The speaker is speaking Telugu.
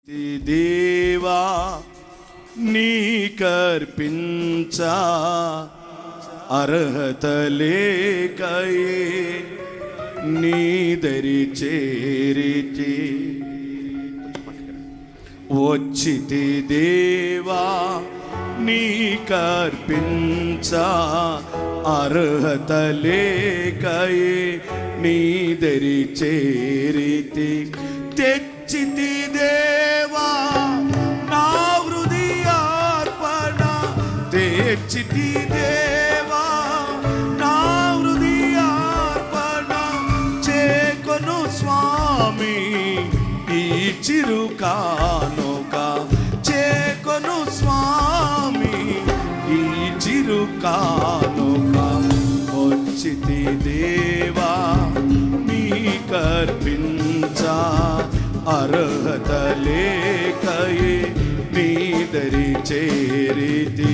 దేవా నీకర్పించా అర్హత లేకయే నీదరి చేరితి వచ్చితి దేవా నీకర్పించా అర్హత లేకయే నీదరి చేరితి తెచ్చితి దేవా నా హృదయార్పణ తెచ్చితి దేవా నా హృదయార్పణ చేకొను స్వామి ఈ చిరుకానుక చేకొను స్వామి ఈ చిరుకానుక వచ్చితి దేవా నీకర్పించా అర్హత లేకయే నీదరి చేరితి